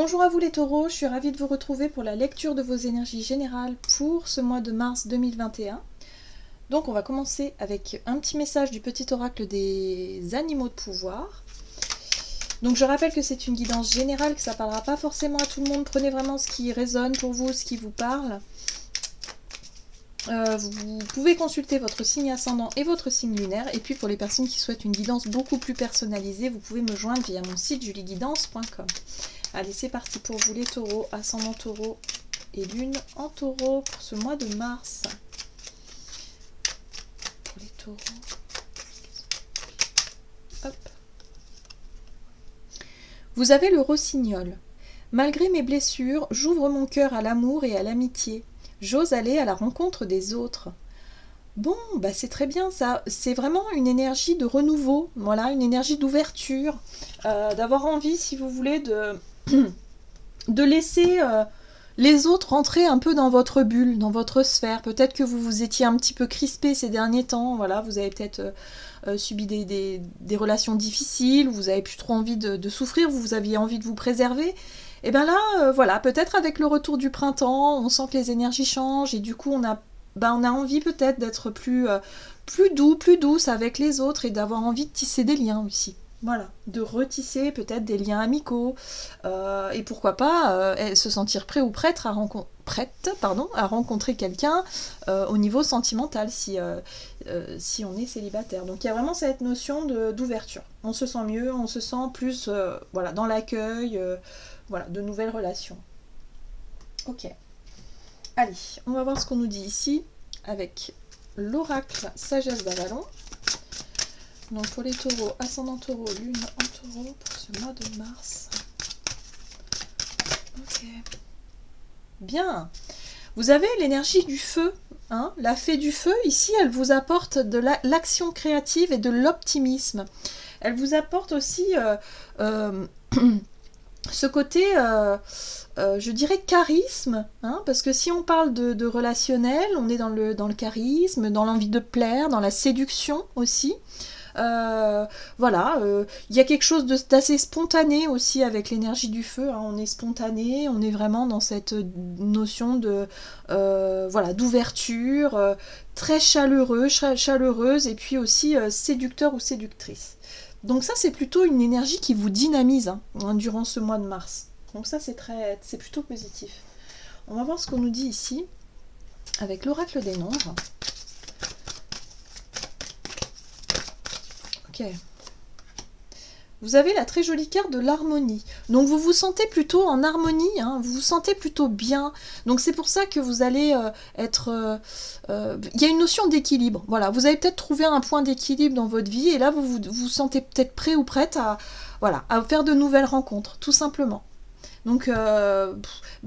Bonjour à vous les taureaux, je suis ravie de vous retrouver pour la lecture de vos énergies générales pour ce mois de mars 2021. Donc on va commencer avec un petit message du petit oracle des animaux de pouvoir. Donc je rappelle que c'est une guidance générale, que ça ne parlera pas forcément à tout le monde. Prenez vraiment ce qui résonne pour vous, ce qui vous parle. Vous pouvez consulter votre signe ascendant et votre signe lunaire. Et puis pour les personnes qui souhaitent une guidance beaucoup plus personnalisée, vous pouvez me joindre via mon site julieguidance.com. Allez, c'est parti pour vous les taureaux, ascendant taureau et lune en taureau pour ce mois de mars. Pour les taureaux. Hop. Vous avez le rossignol. Malgré mes blessures, j'ouvre mon cœur à l'amour et à l'amitié. J'ose aller à la rencontre des autres. Bon, bah c'est très bien ça. C'est vraiment une énergie de renouveau, voilà, une énergie d'ouverture, d'avoir envie, si vous voulez, de laisser les autres rentrer un peu dans votre bulle, dans votre sphère. Peut-être que vous vous étiez un petit peu crispé ces derniers temps, voilà, vous avez peut-être subi des relations difficiles, vous avez plus trop envie de souffrir, vous aviez envie de vous préserver. Et bien là, voilà, peut-être avec le retour du printemps, on sent que les énergies changent et du coup on a envie peut-être d'être plus doux, plus douce avec les autres et d'avoir envie de tisser des liens aussi. Voilà, de retisser peut-être des liens amicaux et pourquoi pas se sentir prêt ou prête à rencontrer quelqu'un au niveau sentimental si on est célibataire. Donc il y a vraiment cette notion d'ouverture. On se sent mieux, on se sent plus voilà, dans l'accueil, voilà, de nouvelles relations. Ok. Allez, on va voir ce qu'on nous dit ici avec l'oracle Sagesse d'Avalon. Donc pour les taureaux, ascendant taureau, lune en taureau pour ce mois de mars. Ok. Bien. Vous avez l'énergie du feu. Hein, la fée du feu, ici, elle vous apporte de l'action créative et de l'optimisme. Elle vous apporte aussi ce côté, je dirais, charisme, hein, parce que si on parle de relationnel, on est dans le charisme, dans l'envie de plaire, dans la séduction aussi. Voilà, il y a quelque chose d'assez spontané aussi avec l'énergie du feu, hein. On est spontané, on est vraiment dans cette notion de voilà, d'ouverture, très chaleureuse et puis aussi séducteur ou séductrice. Donc ça c'est plutôt une énergie qui vous dynamise hein, durant ce mois de mars. Donc ça c'est plutôt positif. On va voir ce qu'on nous dit ici avec l'oracle des nombres. Ok. Vous avez la très jolie carte de l'harmonie. Donc vous vous sentez plutôt en harmonie, hein, vous vous sentez plutôt bien. Donc c'est pour ça que vous allez être... Il y a une notion d'équilibre. Voilà, vous avez peut-être trouvé un point d'équilibre dans votre vie et là vous vous sentez peut-être prêt ou prête à, voilà, à faire de nouvelles rencontres, tout simplement. Donc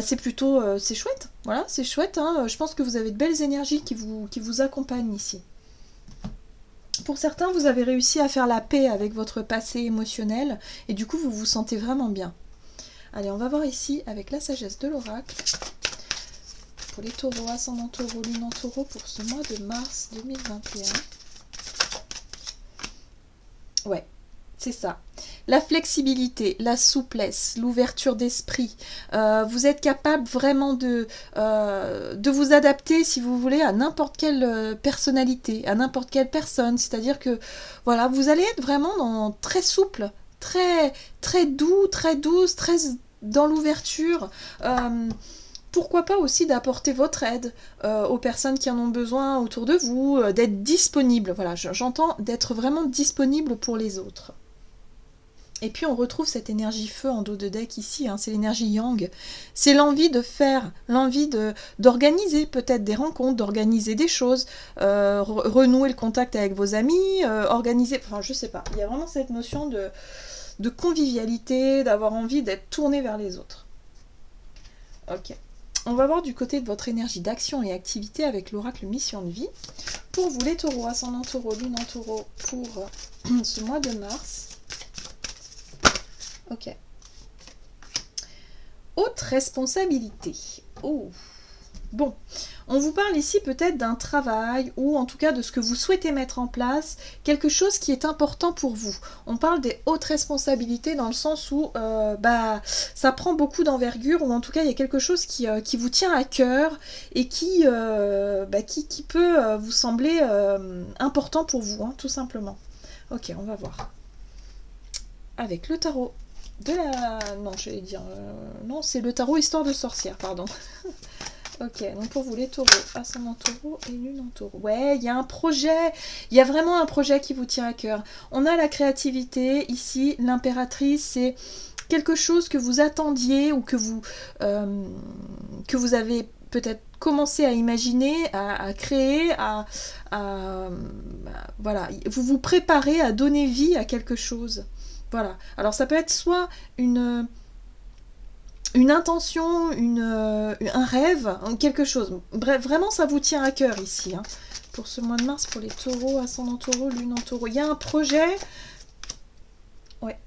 c'est plutôt... c'est chouette, voilà, c'est chouette. Hein, je pense que vous avez de belles énergies qui vous accompagnent ici. Pour certains, vous avez réussi à faire la paix avec votre passé émotionnel et du coup, vous vous sentez vraiment bien. Allez, on va voir ici avec la sagesse de l'oracle. Pour les taureaux, ascendant taureau, lune en taureau pour ce mois de mars 2021. Ouais, c'est ça. La flexibilité, la souplesse, l'ouverture d'esprit. Vous êtes capable vraiment de vous adapter, si vous voulez, à n'importe quelle personnalité, à n'importe quelle personne. C'est-à-dire que voilà, vous allez être vraiment très souple, très, très doux, très douce, très dans l'ouverture. Pourquoi pas aussi d'apporter votre aide aux personnes qui en ont besoin autour de vous, d'être disponible. Voilà, j'entends d'être vraiment disponible pour les autres. Et puis on retrouve cette énergie feu en dos de deck ici, hein, c'est l'énergie yang. C'est l'envie de faire, l'envie d'organiser peut-être des rencontres, d'organiser des choses, renouer le contact avec vos amis, organiser, enfin je sais pas. Il y a vraiment cette notion de convivialité, d'avoir envie d'être tourné vers les autres. Ok. On va voir du côté de votre énergie d'action et activité avec l'oracle mission de vie. Pour vous les taureaux, ascendant taureau, lune en taureau pour ce mois de mars. Ok. Haute responsabilité. Oh. Bon, on vous parle ici peut-être d'un travail ou en tout cas de ce que vous souhaitez mettre en place, quelque chose qui est important pour vous. On parle des hautes responsabilités dans le sens où ça prend beaucoup d'envergure ou en tout cas il y a quelque chose qui vous tient à cœur et qui peut vous sembler important pour vous, hein, tout simplement. Ok, on va voir. Avec le tarot de la... Non, j'allais dire... Non, c'est le tarot Histoire de sorcière, pardon. Ok, donc pour vous les taureaux, ascendant taureau et lune en taureau. Ouais, il y a un projet, il y a vraiment un projet qui vous tient à cœur. On a la créativité, ici, l'impératrice, c'est quelque chose que vous attendiez ou que vous avez peut-être commencé à imaginer, à créer, voilà, vous vous préparez à donner vie à quelque chose. Voilà, alors ça peut être soit une intention, un rêve, quelque chose. Bref, vraiment, ça vous tient à cœur ici. Hein. Pour ce mois de mars, pour les taureaux, ascendant taureau, lune en taureau. Il y a un projet. Ouais.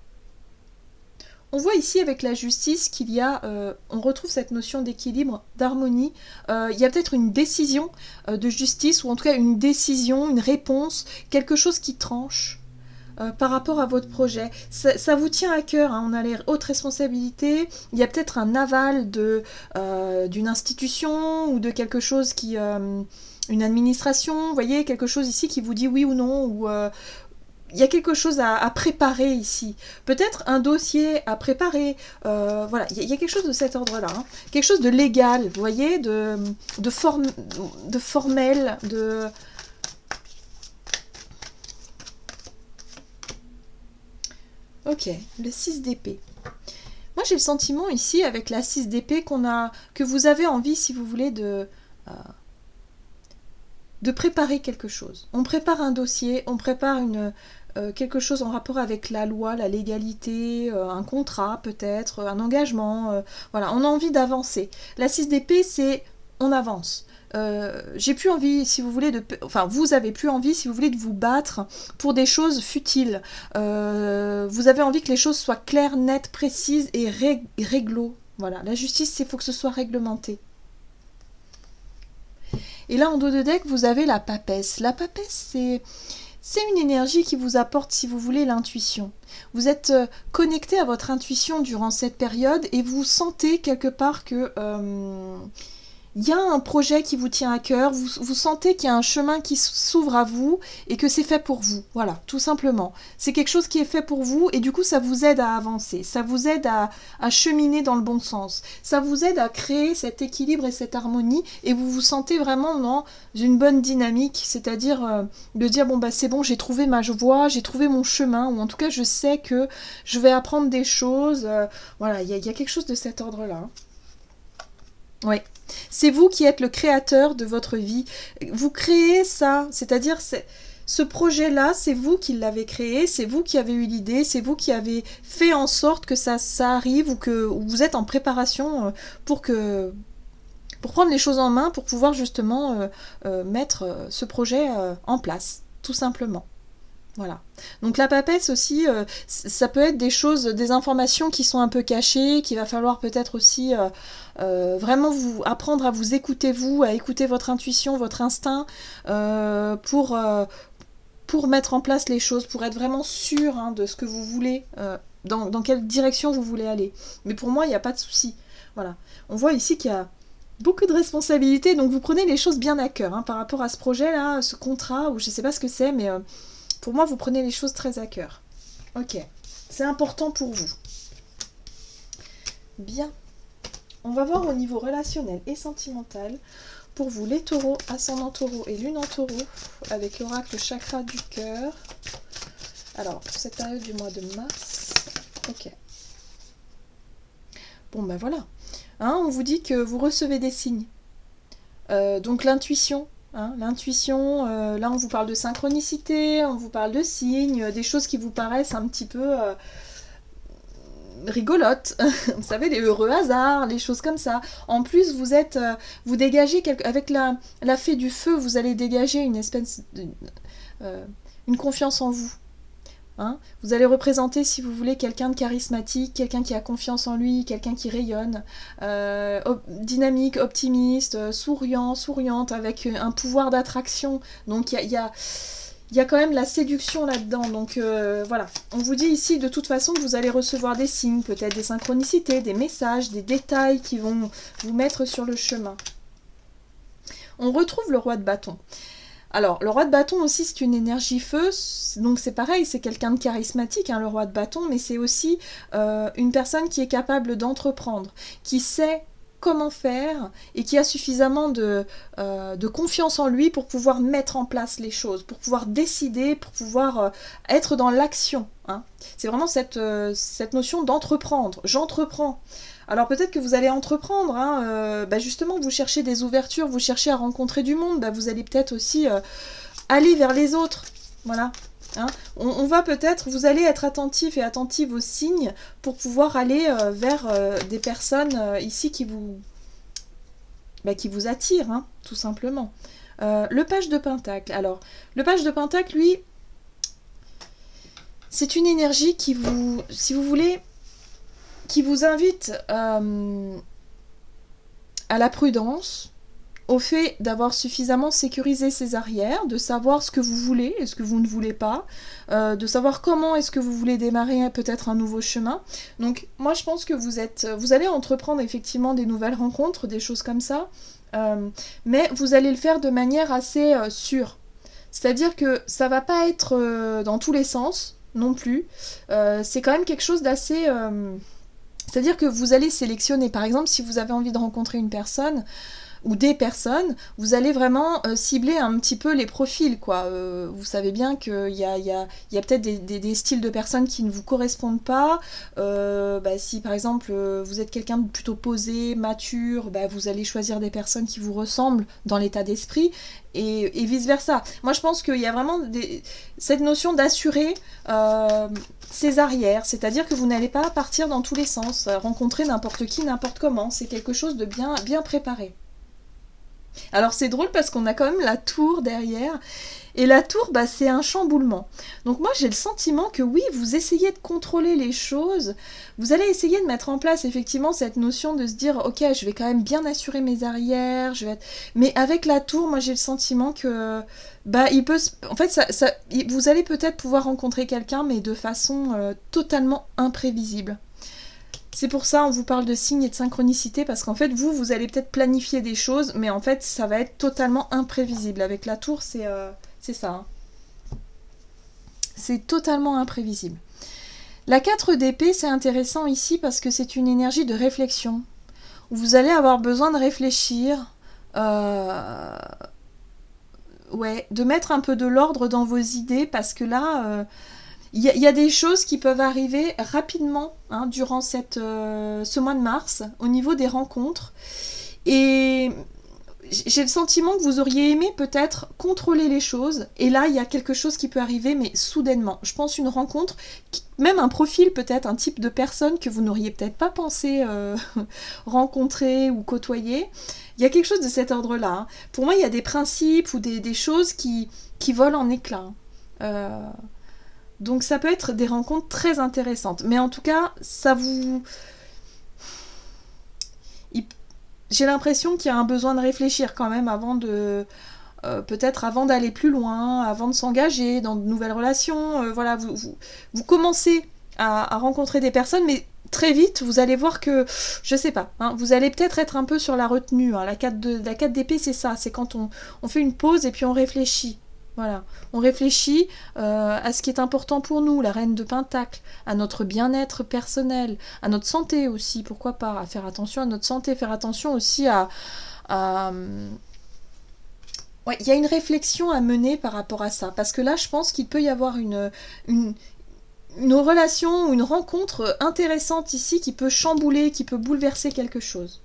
On voit ici avec la justice qu'il y a, on retrouve cette notion d'équilibre, d'harmonie. Il y a peut-être une décision de justice, ou en tout cas une décision, une réponse, quelque chose qui tranche. Par rapport à votre projet. Ça vous tient à cœur, hein, on a les hautes responsabilités, il y a peut-être un aval d'une institution ou de quelque chose une administration, vous voyez, quelque chose ici qui vous dit oui ou non, ou il y a quelque chose à préparer ici. Peut-être un dossier à préparer, voilà, il y a quelque chose de cet ordre-là, hein. Quelque chose de légal, vous voyez, de formel, de... Ok, le 6 d'épée. Moi j'ai le sentiment ici avec la 6 d'épée que vous avez envie, si vous voulez, de préparer quelque chose. On prépare un dossier, on prépare quelque chose en rapport avec la loi, la légalité, un contrat peut-être, un engagement. Voilà, on a envie d'avancer. La 6 d'épée, c'est on avance. J'ai plus envie, si vous voulez, vous avez plus envie, si vous voulez, de vous battre pour des choses futiles. Vous avez envie que les choses soient claires, nettes, précises et réglo. Voilà, la justice, il faut que ce soit réglementé. Et là, en dos de deck, vous avez la papesse. La papesse, c'est une énergie qui vous apporte, si vous voulez, l'intuition. Vous êtes connecté à votre intuition durant cette période et vous sentez quelque part que... il y a un projet qui vous tient à cœur, vous sentez qu'il y a un chemin qui s'ouvre à vous et que c'est fait pour vous. Voilà, tout simplement. C'est quelque chose qui est fait pour vous et du coup, ça vous aide à avancer. Ça vous aide à cheminer dans le bon sens. Ça vous aide à créer cet équilibre et cette harmonie et vous vous sentez vraiment dans une bonne dynamique, c'est-à-dire de dire, bon, bah c'est bon, j'ai trouvé ma voie, j'ai trouvé mon chemin, ou en tout cas, je sais que je vais apprendre des choses. Voilà, il y a quelque chose de cet ordre-là. Oui. C'est vous qui êtes le créateur de votre vie. Vous créez ça, c'est-à-dire ce projet-là, c'est vous qui l'avez créé, c'est vous qui avez eu l'idée, c'est vous qui avez fait en sorte que ça arrive ou vous êtes en préparation pour prendre les choses en main, pour pouvoir justement mettre ce projet en place, tout simplement. Voilà. Donc la papesse aussi, ça peut être des choses, des informations qui sont un peu cachées, qu'il va falloir peut-être aussi vraiment vous apprendre à vous écouter vous, à écouter votre intuition, votre instinct, pour mettre en place les choses, pour être vraiment sûr de ce que vous voulez, dans quelle direction vous voulez aller. Mais pour moi, il n'y a pas de souci. Voilà. On voit ici qu'il y a beaucoup de responsabilités, donc vous prenez les choses bien à cœur par rapport à ce projet-là, ce contrat, ou je ne sais pas ce que c'est, mais... pour moi, vous prenez les choses très à cœur. Ok, c'est important pour vous. Bien. On va voir au niveau relationnel et sentimental. Pour vous, les taureaux, ascendant taureau et lune en taureau, avec l'oracle chakra du cœur. Alors, pour cette période du mois de mars. Ok. Bon, ben voilà. On vous dit que vous recevez des signes. Donc l'intuition. L'intuition, là on vous parle de synchronicité, on vous parle de signes, des choses qui vous paraissent un petit peu rigolotes, vous savez, les heureux hasards, les choses comme ça. En plus, vous dégagez, avec la fée du feu, vous allez dégager une espèce une confiance en vous. Hein. Vous allez représenter, si vous voulez, quelqu'un de charismatique, quelqu'un qui a confiance en lui, quelqu'un qui rayonne, dynamique, optimiste, souriant, souriante, avec un pouvoir d'attraction. Donc il y a quand même la séduction là-dedans. Donc voilà, on vous dit ici de toute façon que vous allez recevoir des signes, peut-être des synchronicités, des messages, des détails qui vont vous mettre sur le chemin. On retrouve le roi de bâton. Alors, le roi de bâton aussi, c'est une énergie feu, donc c'est pareil, c'est quelqu'un de charismatique, hein, le roi de bâton, mais c'est aussi une personne qui est capable d'entreprendre, qui sait comment faire et qui a suffisamment de confiance en lui pour pouvoir mettre en place les choses, pour pouvoir décider, pour pouvoir être dans l'action. Hein. C'est vraiment cette notion d'entreprendre. J'entreprends. Alors peut-être que vous allez entreprendre, hein, justement vous cherchez des ouvertures, vous cherchez à rencontrer du monde, vous allez peut-être aussi aller vers les autres. Voilà. Hein. On va peut-être, vous allez être attentif et attentive aux signes pour pouvoir aller vers des personnes ici qui vous attirent, hein, tout simplement. Le page de Pentacle. Alors, le page de Pentacle, lui, c'est une énergie qui vous, si vous voulez, qui vous invite à la prudence, au fait d'avoir suffisamment sécurisé ses arrières, de savoir ce que vous voulez et ce que vous ne voulez pas, de savoir comment est-ce que vous voulez démarrer peut-être un nouveau chemin. Donc moi je pense que vous allez entreprendre effectivement des nouvelles rencontres, des choses comme ça, mais vous allez le faire de manière assez sûre. C'est-à-dire que ça va pas être dans tous les sens non plus. C'est quand même quelque chose d'assez... c'est-à-dire que vous allez sélectionner, par exemple, si vous avez envie de rencontrer une personne ou des personnes, vous allez vraiment cibler un petit peu les profils, quoi. Vous savez bien qu'il y a peut-être des styles de personnes qui ne vous correspondent pas. Si par exemple vous êtes quelqu'un de plutôt posé, mature, vous allez choisir des personnes qui vous ressemblent dans l'état d'esprit. Et vice-versa. Moi, je pense qu'il y a vraiment cette notion d'assurer ses arrières, c'est-à-dire que vous n'allez pas partir dans tous les sens, rencontrer n'importe qui, n'importe comment. C'est quelque chose de bien, bien préparé. Alors, c'est drôle parce qu'on a quand même la tour derrière. Et la tour, c'est un chamboulement. Donc moi, j'ai le sentiment que oui, vous essayez de contrôler les choses. Vous allez essayer de mettre en place effectivement cette notion de se dire, ok, je vais quand même bien assurer mes arrières. Mais avec la tour, moi, j'ai le sentiment que... en fait, vous allez peut-être pouvoir rencontrer quelqu'un, mais de façon totalement imprévisible. C'est pour ça on vous parle de signes et de synchronicité, parce qu'en fait, vous allez peut-être planifier des choses, mais en fait, ça va être totalement imprévisible. Avec la tour, c'est ça. Hein. C'est totalement imprévisible. La 4 d'épée, c'est intéressant ici parce que c'est une énergie de réflexion. Vous allez avoir besoin de réfléchir, de mettre un peu de l'ordre dans vos idées, parce que là... Il y a des choses qui peuvent arriver rapidement durant ce mois de mars au niveau des rencontres. Et j'ai le sentiment que vous auriez aimé peut-être contrôler les choses. Et là, il y a quelque chose qui peut arriver, mais soudainement. Je pense une rencontre, même un profil peut-être, un type de personne que vous n'auriez peut-être pas pensé rencontrer ou côtoyer. Il y a quelque chose de cet ordre-là. Hein. Pour moi, il y a des principes ou des choses qui volent en éclats. Donc ça peut être des rencontres très intéressantes. Mais en tout cas, j'ai l'impression qu'il y a un besoin de réfléchir quand même avant de... peut-être avant d'aller plus loin, avant de s'engager dans de nouvelles relations. Vous commencez à rencontrer des personnes, mais très vite, vous allez voir que... Je sais pas, vous allez peut-être être un peu sur la retenue. La 4 d'épée, c'est ça. C'est quand on fait une pause et puis on réfléchit. Voilà, on réfléchit à ce qui est important pour nous, la reine de Pentacle, à notre bien-être personnel, à notre santé aussi, pourquoi pas, à faire attention à notre santé, faire attention aussi à... Ouais, il y a une réflexion à mener par rapport à ça, parce que là, je pense qu'il peut y avoir une relation ou une rencontre intéressante ici qui peut chambouler, qui peut bouleverser quelque chose.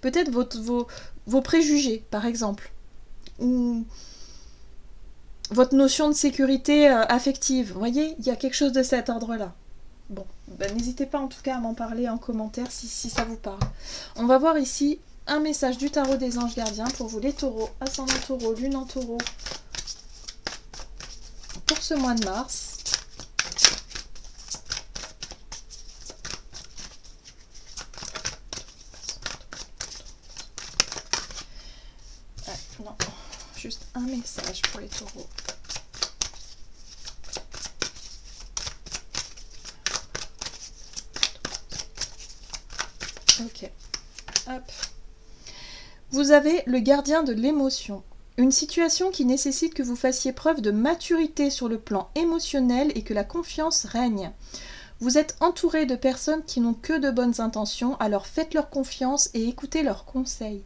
Peut-être vos préjugés, par exemple, ou... votre notion de sécurité affective. Vous voyez, il y a quelque chose de cet ordre-là. Bon, n'hésitez pas en tout cas à m'en parler en commentaire si ça vous parle. On va voir ici un message du tarot des anges gardiens pour vous les taureaux, ascendant taureau, lune en taureau, pour ce mois de mars. juste un message pour les taureaux. Ok. Hop. Vous avez le gardien de l'émotion. Une situation qui nécessite que vous fassiez preuve de maturité sur le plan émotionnel et que la confiance règne. Vous êtes entouré de personnes qui n'ont que de bonnes intentions, alors faites-leur confiance et écoutez leurs conseils.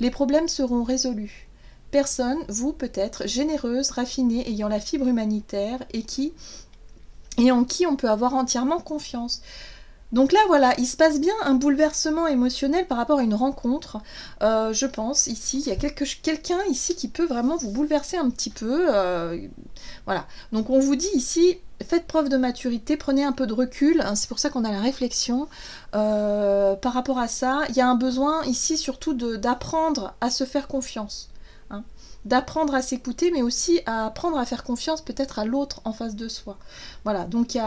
Les problèmes seront résolus. Personne, vous peut-être, généreuse, raffinée, ayant la fibre humanitaire et en qui on peut avoir entièrement confiance. Donc là, voilà, il se passe bien un bouleversement émotionnel par rapport à une rencontre. Je pense, ici, il y a quelqu'un ici qui peut vraiment vous bouleverser un petit peu. Voilà. Donc on vous dit ici, faites preuve de maturité, prenez un peu de recul. Hein, c'est pour ça qu'on a la réflexion. Par rapport à ça, il y a un besoin ici surtout d'apprendre à se faire confiance. Hein, d'apprendre à s'écouter, mais aussi à apprendre à faire confiance peut-être à l'autre en face de soi. Voilà, donc il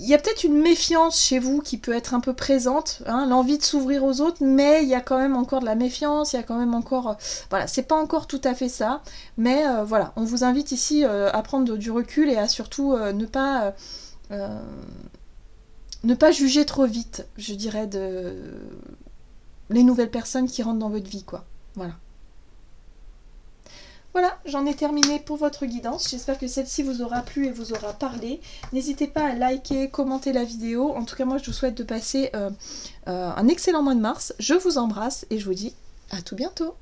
y a peut-être une méfiance chez vous qui peut être un peu présente, hein, l'envie de s'ouvrir aux autres, mais il y a quand même encore de la méfiance, il y a quand même encore... voilà, c'est pas encore tout à fait ça, mais voilà, on vous invite ici à prendre du recul et à surtout ne pas juger trop vite, je dirais, les nouvelles personnes qui rentrent dans votre vie, quoi. Voilà. Voilà, j'en ai terminé pour votre guidance. J'espère que celle-ci vous aura plu et vous aura parlé. N'hésitez pas à liker, commenter la vidéo. En tout cas, moi, je vous souhaite de passer un excellent mois de mars. Je vous embrasse et je vous dis à tout bientôt.